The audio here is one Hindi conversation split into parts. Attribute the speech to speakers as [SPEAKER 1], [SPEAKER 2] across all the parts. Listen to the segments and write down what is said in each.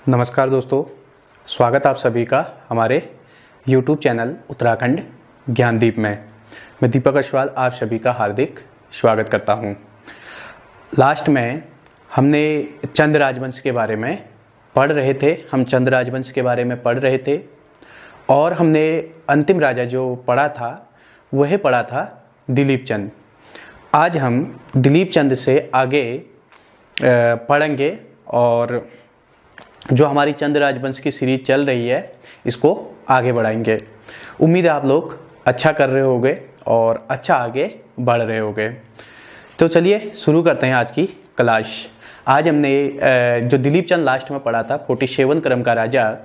[SPEAKER 1] नमस्कार दोस्तों, स्वागत आप सभी का हमारे YouTube चैनल उत्तराखंड ज्ञानदीप में। मैं दीपक अश्वाल आप सभी का हार्दिक स्वागत करता हूं। लास्ट में हमने चंद राजवंश के बारे में पढ़ रहे थे। चंद राजवंश के बारे में पढ़ रहे थे और हमने अंतिम राजा जो पढ़ा था वह पढ़ा था दिलीप चंद। आज हम दिलीप चंद से आगे पढ़ेंगे और जो हमारी चंद राजवंश की सीरीज चल रही है इसको आगे बढ़ाएंगे। उम्मीद है आप लोग अच्छा कर रहे होंगे और अच्छा आगे बढ़ रहे होंगे। तो चलिए शुरू करते हैं आज की क्लास। आज हमने जो दिलीप चंद लास्ट में पढ़ा था 47 क्रम का राजा,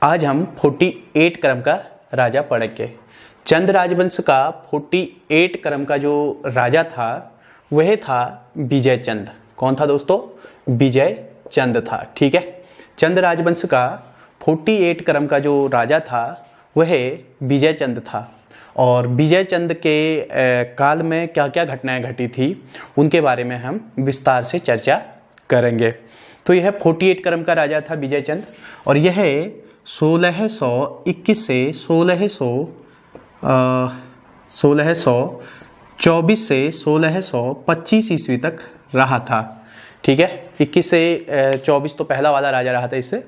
[SPEAKER 1] आज हम 48 क्रम का राजा पढ़ेंगे। चंद राजवंश का 48 क्रम का जो राजा था वह था विजय चंद। कौन था दोस्तों? विजय चंद था। ठीक है, चंद राजवंश का 48 क्रम का जो राजा था वह विजय चंद था। और विजय चंद के काल में क्या क्या घटनाएं घटी थी उनके बारे में हम विस्तार से चर्चा करेंगे। तो यह 48 क्रम का राजा था विजय चंद और यह 1621 से 1624 से 1625 ईस्वी तक रहा था। ठीक है, 21 से 24 तो पहला वाला राजा रहा था इससे।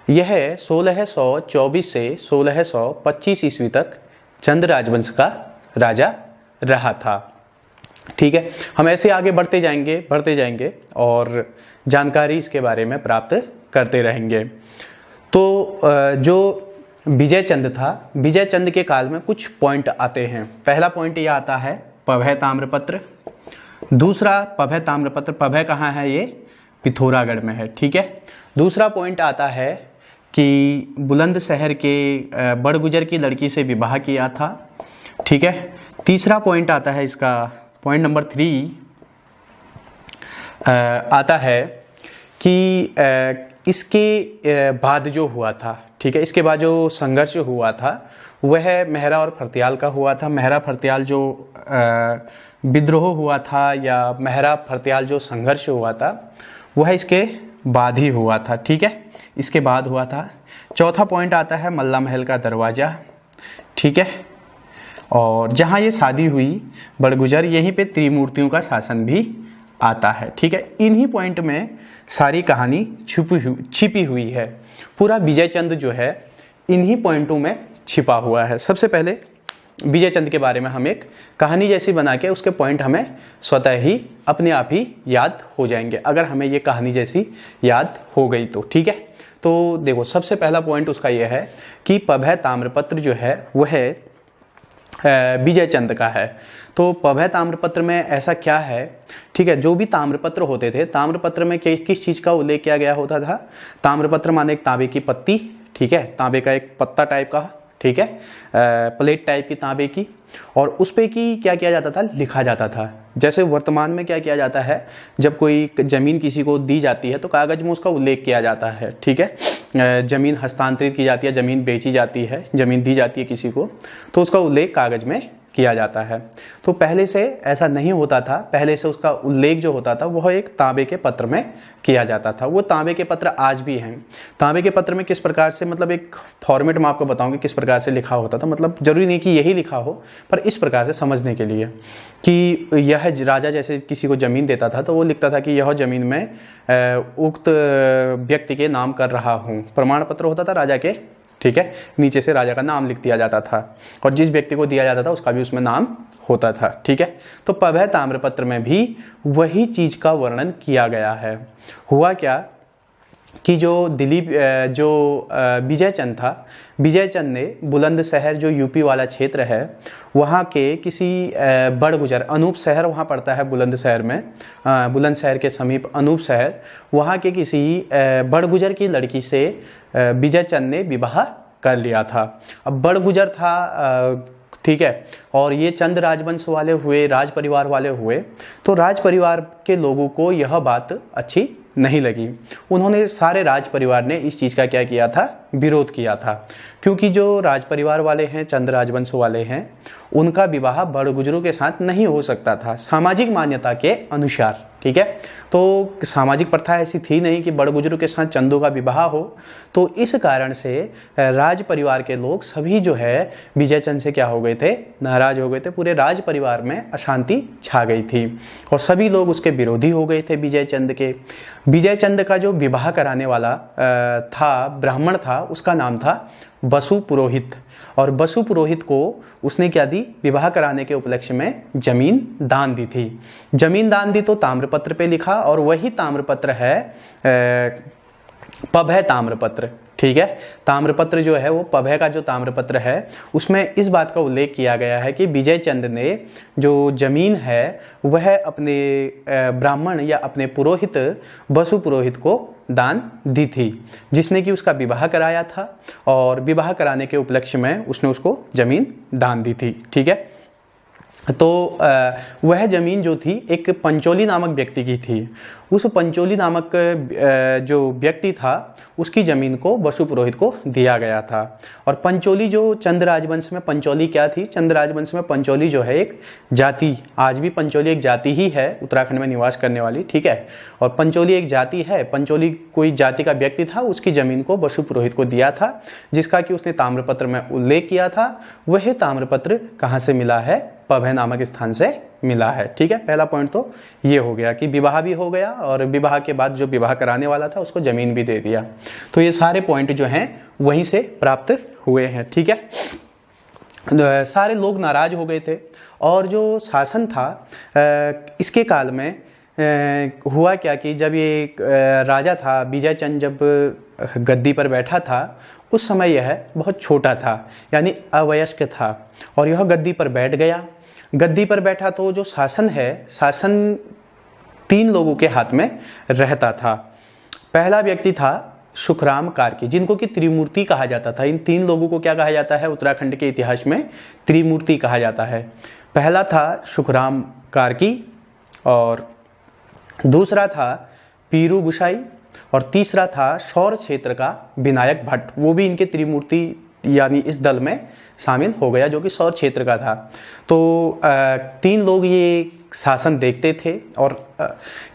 [SPEAKER 1] यह 1624 से 1625 ईस्वी तक चंद राजवंश का राजा रहा था। ठीक है, हम ऐसे आगे बढ़ते जाएंगे और जानकारी इसके बारे में प्राप्त करते रहेंगे। तो जो विजय चंद था, विजय चंद के काल में कुछ पॉइंट आते हैं। पहला पॉइंट यह आता है पभय ताम्रपत्र। दूसरा पभय ताम्रपत्र, पभय कहाँ है? ये पिथौरागढ़ में है। ठीक है। दूसरा पॉइंट आता है कि बुलंदशहर के बड़गुजर की लड़की से विवाह किया था। ठीक है। तीसरा पॉइंट आता है इसका, पॉइंट नंबर 3 आता है कि इसके बाद जो हुआ था, ठीक है, इसके बाद जो संघर्ष हुआ था वह मेहरा और फरतियाल का हुआ था। मेहरा फरतियाल जो विद्रोह हुआ था या मेहरा फरतियाल जो संघर्ष हुआ था वह इसके बाद ही हुआ था। ठीक है, इसके बाद हुआ था। चौथा पॉइंट आता है मल्ला महल का दरवाज़ा। ठीक है, और जहाँ ये शादी हुई बड़गुजर, यहीं पे त्रिमूर्तियों का शासन भी आता है। ठीक है, इन्हीं पॉइंट में सारी कहानी छिपी हुई है। पूरा विजय चंद जो है इन्हीं पॉइंटों में छिपा हुआ है। सबसे पहले विजय चंद के बारे में हम एक कहानी जैसी बना के उसके पॉइंट हमें स्वतः ही अपने आप ही याद हो जाएंगे, अगर हमें ये कहानी जैसी याद हो गई तो। ठीक है, तो देखो सबसे पहला पॉइंट उसका यह है कि पभय ताम्रपत्र जो है वह विजय चंद का है। तो पभय ताम्रपत्र में ऐसा क्या है? ठीक है, जो भी ताम्रपत्र होते थे, ताम्रपत्र में किस चीज़ का उल्लेख किया गया होता था? ताम्रपत्र माने एक तांबे की पत्ती, ठीक है, तांबे का एक पत्ता टाइप का, ठीक है, प्लेट टाइप की तांबे की, और उस पे की क्या किया जाता था? लिखा जाता था। जैसे वर्तमान में क्या किया जाता है, जब कोई जमीन किसी को दी जाती है तो कागज में उसका उल्लेख किया जाता है। ठीक है, जमीन हस्तांतरित की जाती है, जमीन बेची जाती है, जमीन दी जाती है किसी को तो उसका उल्लेख कागज में किया जाता है। तो पहले से ऐसा नहीं होता था। पहले से उसका उल्लेख जो होता था वह एक तांबे के पत्र में किया जाता था। वो तांबे के पत्र आज भी हैं। तांबे के पत्र में किस प्रकार से, मतलब एक फॉर्मेट में आपको बताऊंगी किस प्रकार से लिखा होता था। मतलब जरूरी नहीं कि यही लिखा हो, पर इस प्रकार से समझने के लिए कि यह राजा जैसे किसी को जमीन देता था तो वो लिखता था कि यह जमीन में उक्त व्यक्ति के नाम कर रहा हूँ। प्रमाण पत्र होता था राजा के। ठीक है, नीचे से राजा का नाम लिख दिया जाता था और जिस व्यक्ति को दिया जाता था उसका भी उसमें नाम होता था। ठीक है, तो पभय ताम्रपत्र में भी वही चीज का वर्णन किया गया है। हुआ क्या कि जो विजय चंद था, विजय चंद ने बुलंदशहर जो यूपी वाला क्षेत्र है वहाँ के किसी बड़गुजर, अनूप शहर वहाँ पड़ता है बुलंदशहर में, बुलंदशहर के समीप अनूप शहर, वहाँ के किसी बड़गुजर की लड़की से विजय चंद ने विवाह कर लिया था। अब बड़गुजर था, ठीक है, और ये चंद राजवंश वाले हुए, राज परिवार वाले हुए, तो राज परिवार के लोगों को यह बात अच्छी नहीं लगी। उन्होंने, सारे राज परिवार ने इस चीज़ का क्या किया था? विरोध किया था, क्योंकि जो राज परिवार वाले हैं, चंद राजवंश वाले हैं, उनका विवाह बड़गुजरों के साथ नहीं हो सकता था सामाजिक मान्यता के अनुसार। ठीक है। तो सामाजिक प्रथा ऐसी थी नहीं कि बड़ बुजुर्ग के साथ चंदू का विवाह हो, तो इस कारण से राज परिवार के लोग सभी जो है विजय चंद से क्या हो गए थे, नाराज हो गए थे। पूरे राज परिवार में अशांति छा गई थी और सभी लोग उसके विरोधी हो गए थे विजय चंद के। विजय चंद का जो विवाह कराने वाला था, ब्राह्मण था, उसका नाम था बसु पुरोहित। और बसु पुरोहित को उसने क्या दी, विवाह कराने के उपलक्ष्य में जमीन दान दी थी। जमीन दान दी तो ताम्रपत्र पे लिखा, और वही ताम्रपत्र है पभय ताम्रपत्र, ठीक है। ताम्रपत्र जो है वो पभय का जो ताम्रपत्र है उसमें इस बात का उल्लेख किया गया है कि विजय चंद ने जो जमीन है वह अपने ब्राह्मण या अपने पुरोहित बसु पुरोहित को दान दी थी, जिसने कि उसका विवाह कराया था, और विवाह कराने के उपलक्ष्य में उसने उसको जमीन दान दी थी, ठीक है। तो वह जमीन जो थी एक पंचोली नामक व्यक्ति की थी। उस पंचोली नामक जो व्यक्ति था उसकी जमीन को बसु पुरोहित को दिया गया था। और पंचोली जो चंद राजवंश में पंचोली क्या थी, चंद राजवंश में पंचोली जो है एक जाति, आज भी पंचोली एक जाति ही है उत्तराखंड में निवास करने वाली, ठीक है। और पंचोली एक जाति है, पंचोली कोई जाति का व्यक्ति था, उसकी जमीन को बसु पुरोहित को दिया था, जिसका कि उसने ताम्रपत्र में उल्लेख किया था। वह ताम्रपत्र कहाँ से मिला है, पभय नामक स्थान से मिला है, ठीक है। पहला पॉइंट तो ये हो गया कि विवाह भी हो गया और विवाह के बाद जो विवाह कराने वाला था उसको जमीन भी दे दिया। तो ये सारे पॉइंट जो हैं वहीं से प्राप्त हुए हैं, ठीक है। सारे लोग नाराज हो गए थे और जो शासन था इसके काल में हुआ क्या कि जब ये राजा था विजय चंद जब गद्दी पर बैठा था उस समय यह बहुत छोटा था, यानी अवयस्क था, और यह गद्दी पर बैठ गया। गद्दी पर बैठा तो जो शासन है, शासन 3 लोगों के हाथ में रहता था। पहला व्यक्ति था सुखराम कार्की, जिनको कि त्रिमूर्ति कहा जाता था। इन 3 लोगों को क्या कहा जाता है, उत्तराखंड के इतिहास में त्रिमूर्ति कहा जाता है। पहला था सुखराम कार्की, और दूसरा था पीरू गुसाई, और तीसरा था सौर क्षेत्र का विनायक भट्ट। वो भी इनके त्रिमूर्ति यानी इस दल में शामिल हो गया, जो कि सौर क्षेत्र का था। तो 3 लोग ये शासन देखते थे, और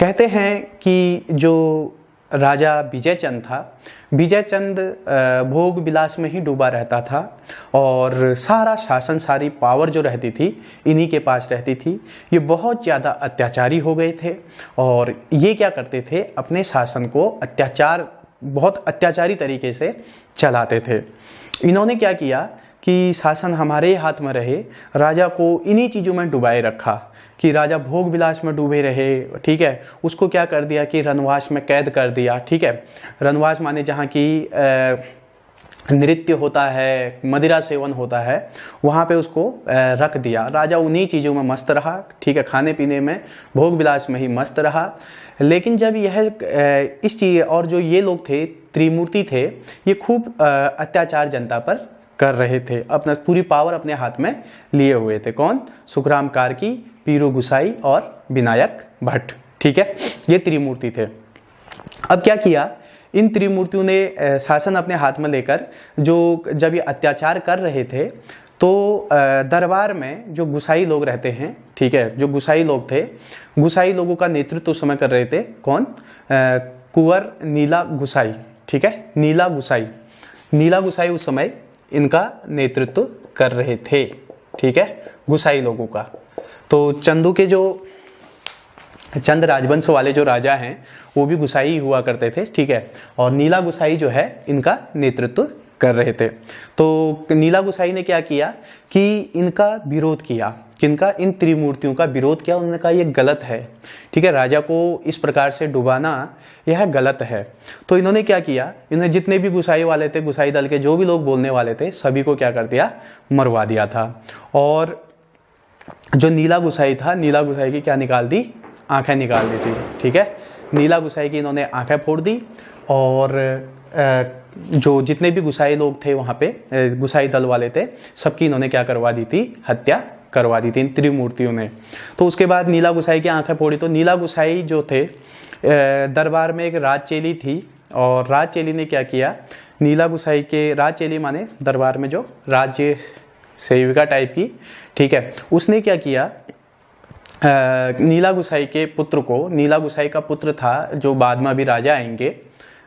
[SPEAKER 1] कहते हैं कि जो राजा विजय चंद था, विजय चंद भोग विलास में ही डूबा रहता था, और सारा शासन, सारी पावर जो रहती थी इन्हीं के पास रहती थी। ये बहुत ज़्यादा अत्याचारी हो गए थे, और ये क्या करते थे, अपने शासन को बहुत अत्याचारी तरीके से चलाते थे। इन्होंने क्या किया कि शासन हमारे हाथ में रहे, राजा को इन्हीं चीज़ों में डुबाए रखा कि राजा भोग विलास में डूबे रहे, ठीक है। उसको क्या कर दिया कि रनवास में कैद कर दिया, ठीक है। रनवास माने जहाँ की नृत्य होता है, मदिरा सेवन होता है, वहाँ पे उसको रख दिया। राजा उन्हीं चीज़ों में मस्त रहा, ठीक है, खाने पीने में, भोग विलास में ही मस्त रहा। लेकिन जब यह इस चीज़, और जो ये लोग थे त्रिमूर्ति थे, ये खूब अत्याचार जनता पर कर रहे थे, अपना पूरी पावर अपने हाथ में लिए हुए थे। कौन, सुखराम कार्की, पीरू गुसाई और विनायक भट्ट, ठीक है, ये त्रिमूर्ति थे। अब क्या किया, इन त्रिमूर्तियों ने शासन अपने हाथ में लेकर जब ये अत्याचार कर रहे थे, तो दरबार में जो गुसाई लोग रहते हैं, ठीक है, जो गुसाई लोग थे, गुसाई लोगों का नेतृत्व उस समय कर रहे थे कौन, कुंवर नीला गुसाई, ठीक है, नीला गुसाई उस समय इनका नेतृत्व कर रहे थे, ठीक है, गुसाई लोगों का। तो चंदू के जो चंद राजवंश वाले जो राजा हैं वो भी गुसाई हुआ करते थे, ठीक है, और नीला गुसाई जो है इनका नेतृत्व कर रहे थे। तो नीला गुसाई ने क्या किया कि इनका विरोध किया, किनका, इन त्रिमूर्तियों का विरोध किया। उन्होंने कहा ये गलत है, ठीक है, राजा को इस प्रकार से डुबाना यह गलत है। तो इन्होंने क्या किया, इन्होंने जितने भी गुसाई वाले थे, गुसाई दल के जो भी लोग बोलने वाले थे, सभी को क्या कर दिया, मरवा दिया था। और जो नीला गुसाई था, नीला गुसाई की क्या निकाल दी, आंखें निकाल दी थी, ठीक है। नीला गुसाई की इन्होंने आंखें फोड़ दी, और जो जितने भी गुसाई लोग थे वहाँ पे, गुसाई दल वाले थे, सबकी इन्होंने क्या करवा दी थी, हत्या करवा दी थी इन त्रिमूर्तियों ने। तो उसके बाद नीला गुसाई की आंखें फोड़ी। तो नीला गुसाई जो थे, दरबार में एक राजचेली थी, और राजचेली ने क्या किया, नीला गुसाई के, राजचेली माने दरबार में जो राज्य सेविका टाइप की, ठीक है, उसने क्या किया, नीला गुसाई के पुत्र को, नीला गुसाई का पुत्र था जो बाद में अभी राजा आएंगे,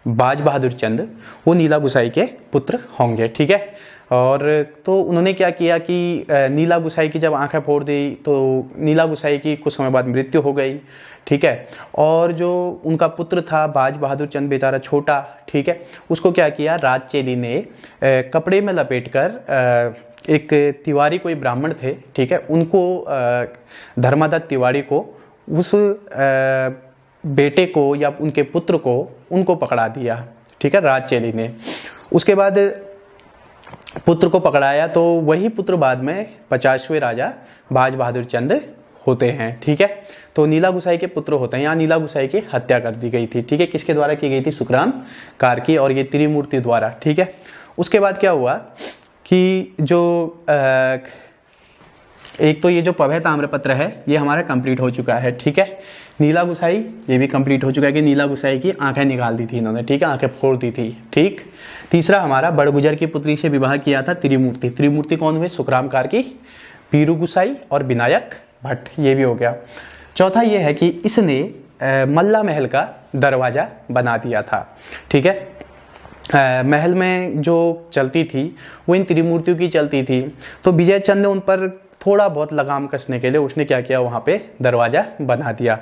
[SPEAKER 1] बाज बहादुर चंद, वो नीला गुसाई के पुत्र होंगे, ठीक है। और तो उन्होंने क्या किया कि नीला गुसाई की जब आंखें फोड़ दी तो नीला गुसाई की कुछ समय बाद मृत्यु हो गई, ठीक है। और जो उनका पुत्र था बाज बहादुर चंद बेचारा छोटा, ठीक है, उसको क्या किया, राजचेली ने कपड़े में लपेटकर एक तिवारी कोई ब्राह्मण थे, ठीक है, उनको धर्मादत्त तिवारी को उस बेटे को या उनके पुत्र को उनको पकड़ा दिया, ठीक है, राजचेली ने। उसके बाद पुत्र को पकड़ाया तो वही पुत्र बाद में 50वें राजा बाज बहादुर चंद होते हैं, ठीक है। तो नीला गुसाई के पुत्र होते हैं। यहाँ नीला गुसाई की हत्या कर दी गई थी, ठीक है, किसके द्वारा की गई थी, सुखराम कारकी और ये त्रिमूर्ति द्वारा, ठीक है। उसके बाद क्या हुआ कि जो एक तो ये जो पभय ताम्रपत्र है ये हमारा कंप्लीट हो चुका है, ठीक है। नीला गुसाई ये भी कंप्लीट हो चुका है कि नीला गुसाई की आंखें निकाल दी थी इन्होंने, ठीक है, आंखें फोड़ दी थी, ठीक। तीसरा हमारा बड़गुजर की पुत्री से विवाह किया था त्रिमूर्ति। त्रिमूर्ति कौन हुए, सुखराम कारकी, पीरू गुसाई और विनायक भट्ट, ये भी हो गया। चौथा ये है कि इसने मल्ला महल का दरवाजा बना दिया था, ठीक है। महल में जो चलती थी वो इन त्रिमूर्तियों की चलती थी, तो विजय चंद ने उन पर थोड़ा बहुत लगाम कसने के लिए उसने क्या किया, वहाँ पे दरवाजा बना दिया।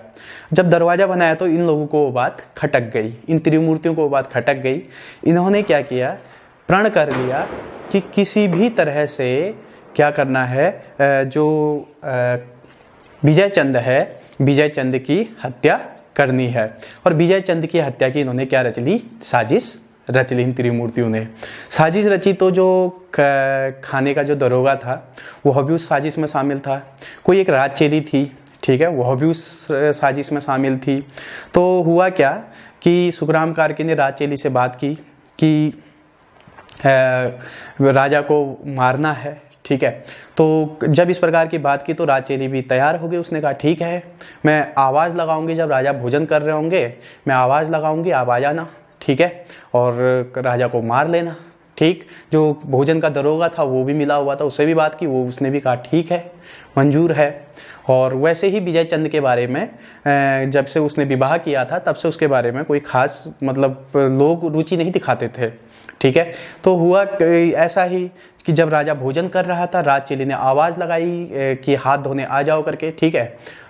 [SPEAKER 1] जब दरवाजा बनाया तो इन लोगों को वो बात खटक गई, इन त्रिमूर्तियों को वो बात खटक गई। इन्होंने क्या किया, प्रण कर लिया कि किसी भी तरह से क्या करना है, जो विजय चंद है, विजय चंद की हत्या करनी है। और विजय चंद की हत्या की इन्होंने क्या रच ली, साजिश रच ली इन त्रिमूर्तियों ने। साजिश रची तो जो खाने का जो दरोगा था वह भी उस साजिश में शामिल था। कोई एक राजचेली थी, ठीक है, वह भी उस साजिश में शामिल थी। तो हुआ क्या कि सुखराम कारकी ने राजचेली से बात की कि राजा को मारना है, ठीक है। तो जब इस प्रकार की बात की तो राजचेली भी तैयार हो गई। उसने कहा ठीक है, मैं आवाज़ लगाऊंगी, जब राजा भोजन कर रहे होंगे मैं आवाज़ लगाऊंगी, आप आ जाना, ठीक है, और राजा को मार लेना, ठीक। जो भोजन का दरोगा था वो भी मिला हुआ था, उससे भी बात की, वो उसने भी कहा ठीक है, मंजूर है। और वैसे ही विजय चंद के बारे में जब से उसने विवाह किया था तब से उसके बारे में कोई खास मतलब लोग रुचि नहीं दिखाते थे, ठीक है। तो हुआ ऐसा ही कि जब राजा भोजन कर रहा था राजचेली ने आवाज़ लगाई कि हाथ धोने आ जाओ करके, ठीक है।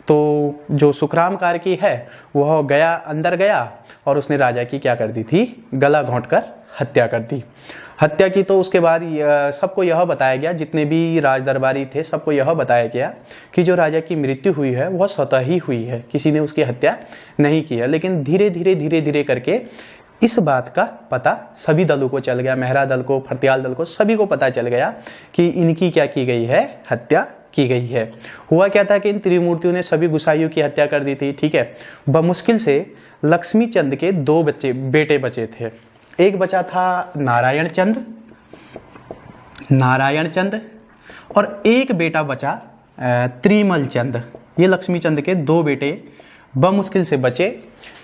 [SPEAKER 1] तो जो सुखराम कारकी है वह गया, अंदर गया और उसने राजा की क्या कर दी थी, गला घोंटकर हत्या कर दी। हत्या की तो उसके बाद सबको यह बताया गया, जितने भी राज दरबारी थे सबको यह बताया गया कि जो राजा की मृत्यु हुई है वह स्वतः ही हुई है, किसी ने उसकी हत्या नहीं की है। लेकिन धीरे धीरे करके इस बात का पता सभी दलों को चल गया, मेहरा दल को, फरतियाल दल को, सभी को पता चल गया कि इनकी क्या की गई है, हत्या की गई है। हुआ क्या था कि इन त्रिमूर्तियों ने सभी गुसाइयों की हत्या कर दी थी, ठीक है। बमुश्किल से लक्ष्मी चंद के 2 बेटे बचे थे। एक बचा था नारायण चंद और एक बेटा बचा त्रिमल चंद। ये लक्ष्मी चंद के 2 बेटे बमुश्किल से बचे,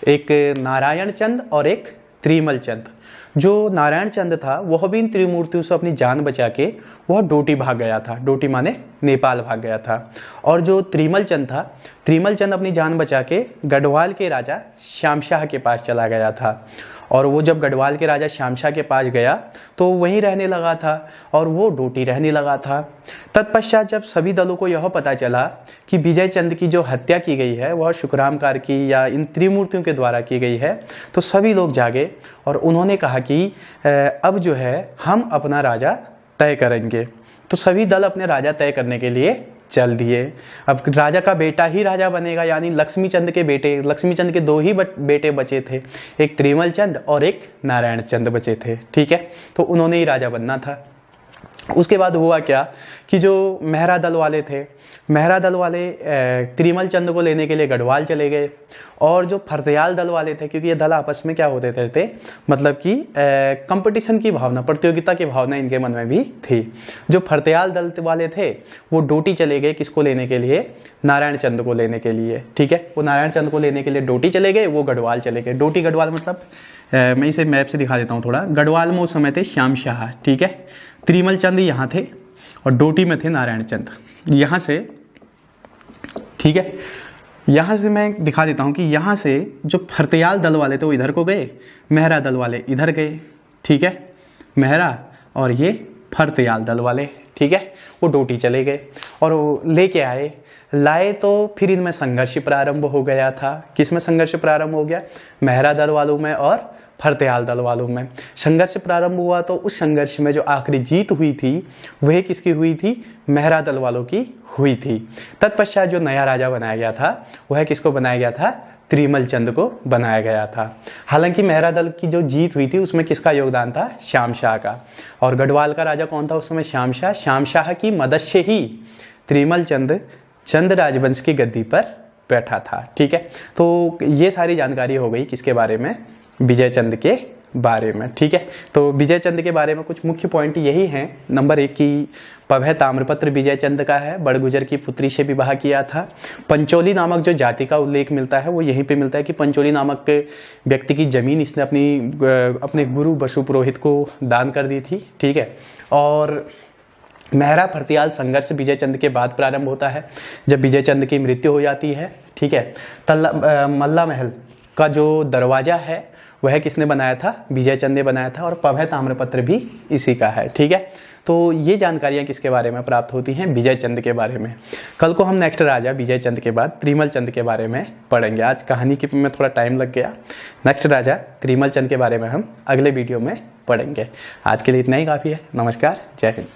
[SPEAKER 1] एक नारायण चंद और एक त्रिमल चंद। जो नारायण चंद था वह भी इन त्रिमूर्तियों से अपनी जान बचा के वह डोटी भाग गया था, डोटी माने नेपाल भाग गया था। और जो त्रिमल चंद था, त्रिमल चंद अपनी जान बचा के गढ़वाल के राजा श्यामशाह के पास चला गया था। और वो जब गढ़वाल के राजा श्यामशाह के पास गया तो वहीं रहने लगा था और वो डोटी रहने लगा था। तत्पश्चात जब सभी दलों को यह पता चला कि विजय चंद की जो हत्या की गई है वह सुखराम कारकी या इन त्रिमूर्तियों के द्वारा की गई है, तो सभी लोग जागे और उन्होंने कहा कि अब जो है हम अपना राजा तय करेंगे। तो सभी दल अपने राजा तय करने के लिए चल दिए। अब राजा का बेटा ही राजा बनेगा, यानी लक्ष्मी चंद के बेटे, लक्ष्मी चंद के 2 ही बेटे बचे थे, एक त्रिमल चंद और एक नारायण चंद बचे थे, ठीक है। तो उन्होंने ही राजा बनना था। उसके बाद हुआ क्या कि जो मेहरा दल वाले थे, मेहरा दल वाले त्रिमल चंद को लेने के लिए गढ़वाल चले गए। और जो फरतियाल दल वाले थे, क्योंकि ये दल आपस में क्या होते थे मतलब कि कंपटीशन की भावना, प्रतियोगिता की भावना इनके मन में भी थी। जो फरतियाल दल वाले थे वो डोटी चले गए, किसको लेने के लिए, नारायण चंद को लेने के लिए, ठीक है। वो नारायण चंद को लेने के लिए डोटी चले गए, वो गढ़वाल चले गए। डोटी गढ़वाल मतलब मैं इसे मैप से दिखा देता हूँ थोड़ा। गढ़वाल में उस समय थे श्यामशाह, ठीक है, त्रिमल चंद यहाँ थे और डोटी में थे नारायण चंद, यहाँ से, ठीक है, यहाँ से मैं दिखा देता हूँ कि यहाँ से जो फर्त्याल दल वाले थे वो इधर को गए, मेहरा दल वाले इधर गए। ठीक है, मेहरा और ये फर्त्याल दल वाले, ठीक है, वो डोटी चले गए और वो लेके लाए तो फिर इनमें संघर्ष प्रारंभ हो गया था। किस में संघर्ष प्रारंभ हो गया? मेहरा दल वालों में और फर्त्याल दल वालों में संघर्ष प्रारंभ हुआ। तो उस संघर्ष में जो आखिरी जीत हुई थी वह किसकी हुई थी? मेहरा दल वालों की हुई थी। तत्पश्चात जो नया राजा बनाया गया था वह किसको बनाया गया था? त्रिमल चंद को बनाया गया था। हालांकि मेहरा दल की जो जीत हुई थी उसमें किसका योगदान था? श्याम शाह का। और गढ़वाल का राजा कौन था उस समय? श्याम शाह। श्याम शाह की मदद से ही त्रिमल चंद राजवंश की गद्दी पर बैठा था। ठीक है, तो ये सारी जानकारी हो गई किसके बारे में? विजय चंद के बारे में। ठीक है, तो विजय चंद के बारे में कुछ मुख्य पॉइंट यही हैं। नंबर 1 की पवह ताम्रपत्र विजय चंद का है, बड़गुजर की पुत्री से विवाह किया था। पंचोली नामक जो जाति का उल्लेख मिलता है वो यहीं पे मिलता है कि पंचोली नामक व्यक्ति की जमीन इसने अपने गुरु बसु पुरोहित को दान कर दी थी। ठीक है, और मेहरा फर्त्याल संघर्ष विजय चंद के बाद प्रारंभ होता है जब विजय चंद की मृत्यु हो जाती है। ठीक है, मल्ला महल का जो दरवाजा है वह किसने बनाया था? विजय चंद ने बनाया था। और पवह ताम्रपत्र भी इसी का है। ठीक है, तो ये जानकारियां किसके बारे में प्राप्त होती हैं? विजय चंद के बारे में। कल को हम नेक्स्ट राजा विजय चंद के बाद त्रिमल चंद के बारे में पढ़ेंगे। आज कहानी के में थोड़ा टाइम लग गया। नेक्स्ट राजा त्रिमल चंद के बारे में हम अगले वीडियो में पढ़ेंगे। आज के लिए इतना ही काफ़ी है। नमस्कार, जय हिंद।